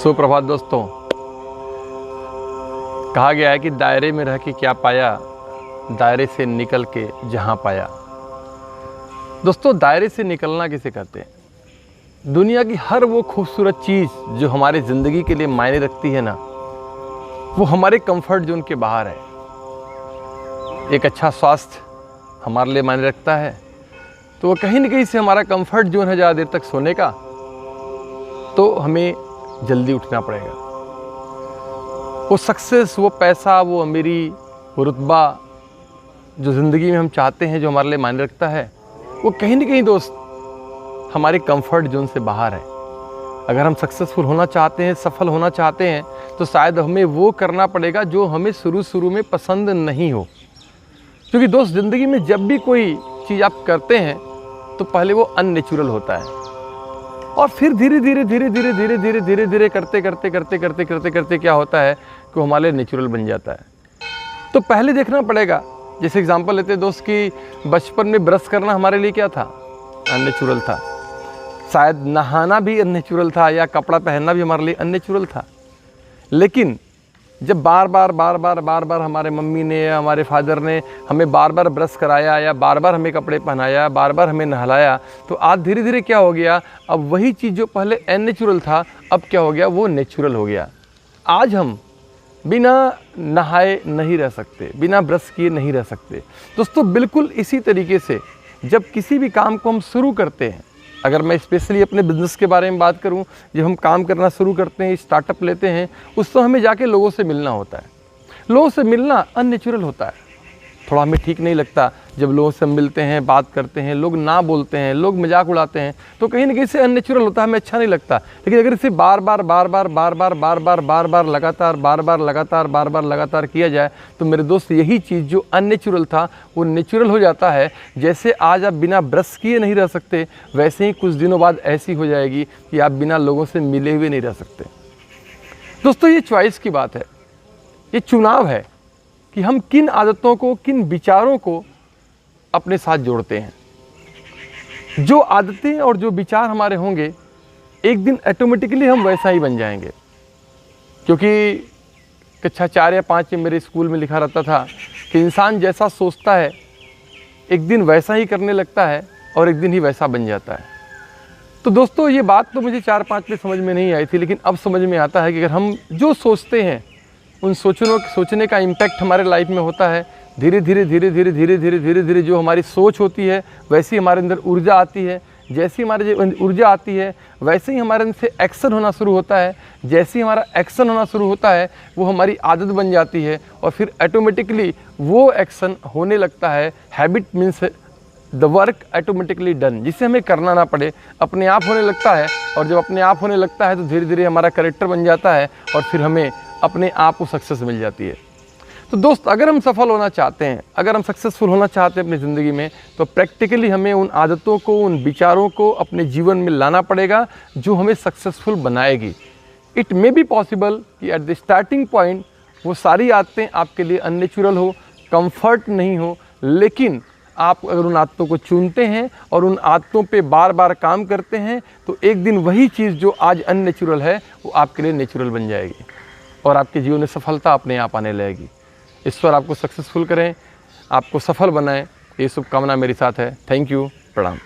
सुप्रभात दोस्तों। कहा गया है कि दायरे में रह के क्या पाया, दायरे से निकल के जहां पाया। दोस्तों, दायरे से निकलना किसे कहते हैं? दुनिया की हर वो खूबसूरत चीज़ जो हमारी ज़िंदगी के लिए मायने रखती है ना, वो हमारे कंफर्ट जोन के बाहर है। एक अच्छा स्वास्थ्य हमारे लिए मायने रखता है, तो वो कहीं ना कहीं से हमारा कंफर्ट जोन है ज़्यादा देर तक सोने का, तो हमें जल्दी उठना पड़ेगा। वो सक्सेस, वो पैसा, वो अमीरी, वो रुतबा जो ज़िंदगी में हम चाहते हैं, जो हमारे लिए मायने रखता है, वो कहीं ना कहीं दोस्त हमारे कंफर्ट जोन से बाहर है। अगर हम सक्सेसफुल होना चाहते हैं, सफल होना चाहते हैं, तो शायद हमें वो करना पड़ेगा जो हमें शुरू में पसंद नहीं हो। क्योंकि दोस्त, ज़िंदगी में जब भी कोई चीज़ आप करते हैं तो पहले वो अननेचुरल होता है, और फिर धीरे धीरे करते क्या होता है कि वो हमारे लिए नेचुरल बन जाता है। तो पहले देखना पड़ेगा। जैसे एग्जांपल लेते हैं दोस्त कि बचपन में ब्रश करना हमारे लिए क्या था? अननेचुरल था। शायद नहाना भी अननेचुरल था, या कपड़ा पहनना भी हमारे लिए अननेचुरल था। लेकिन जब बार बार हमारे मम्मी ने या हमारे फादर ने हमें बार बार ब्रश कराया, या बार बार हमें कपड़े पहनाया, बार बार हमें नहलाया, तो आज धीरे धीरे क्या हो गया, अब वही चीज़ जो पहले अननेचुरल था, अब क्या हो गया, वो नेचुरल हो गया। आज हम बिना नहाए नहीं रह सकते, बिना ब्रश किए नहीं रह सकते। दोस्तों, बिल्कुल इसी तरीके से जब किसी भी काम को हम शुरू करते हैं, अगर मैं स्पेशली अपने बिज़नेस के बारे में बात करूं, जब हम काम करना शुरू करते हैं, स्टार्टअप लेते हैं, उस तो हमें जाके लोगों से मिलना होता है। लोगों से मिलना अननेचुरल होता है, थोड़ा हमें ठीक नहीं लगता। जब लोगों से मिलते हैं, बात करते हैं, लोग ना बोलते हैं, लोग मजाक उड़ाते हैं, तो कहीं ना कहीं से अननेचुरल होता है, हमें अच्छा नहीं लगता। लेकिन अगर इसे बार बार लगातार किया जाए, तो मेरे दोस्त यही चीज़ जो अननेचुरल था वो नेचुरल हो जाता है। जैसे आज आप बिना ब्रश किए नहीं रह सकते, वैसे ही कुछ दिनों बाद ऐसी हो जाएगी कि आप बिना लोगों से मिले हुए नहीं रह सकते। दोस्तों, ये चॉइस की बात है, ये चुनाव है कि हम किन आदतों को, किन विचारों को अपने साथ जोड़ते हैं। जो आदतें और जो विचार हमारे होंगे, एक दिन ऑटोमेटिकली हम वैसा ही बन जाएंगे। क्योंकि कक्षा 4 या 5 में मेरे स्कूल में लिखा रहता था कि इंसान जैसा सोचता है, एक दिन वैसा ही करने लगता है, और एक दिन ही वैसा बन जाता है। तो दोस्तों, ये बात तो मुझे 4-5 में समझ में नहीं आई थी, लेकिन अब समझ में आता है कि अगर हम जो सोचते हैं, उन सोचने का इम्पैक्ट हमारे लाइफ में होता है। धीरे धीरे जो हमारी सोच होती है, वैसी हमारे अंदर ऊर्जा आती है। जैसी हमारे ऊर्जा आती है, वैसे ही हमारे अंदर से एक्शन होना शुरू होता है। जैसे ही हमारा एक्शन होना शुरू होता है, वो हमारी आदत बन जाती है, और फिर ऑटोमेटिकली वो एक्शन होने लगता है। Habit means the work automatically done, जिसे हमें करना ना पड़े, अपने आप होने लगता है। और जब अपने आप होने लगता है, तो धीरे धीरे हमारा कैरेक्टर बन जाता है, और फिर हमें अपने आप को सक्सेस मिल जाती है। तो दोस्त, अगर हम सफल होना चाहते हैं, अगर हम सक्सेसफुल होना चाहते हैं अपनी ज़िंदगी में, तो प्रैक्टिकली हमें उन आदतों को, उन विचारों को अपने जीवन में लाना पड़ेगा जो हमें सक्सेसफुल बनाएगी। इट मे बी पॉसिबल कि एट द स्टार्टिंग पॉइंट वो सारी आदतें आपके लिए अननेचुरल हो, कंफर्ट नहीं हो, लेकिन आप अगर उन आदतों को चुनते हैं और उन आदतों पे बार बार काम करते हैं, तो एक दिन वही चीज़ जो आज अननेचुरल है, वो आपके लिए नेचुरल बन जाएगी, और आपके जीवन में सफलता अपने आप आने लगेगी। ईश्वर आपको सक्सेसफुल करें, आपको सफल बनाएं, ये शुभकामना मेरे साथ है। थैंक यू, प्रणाम।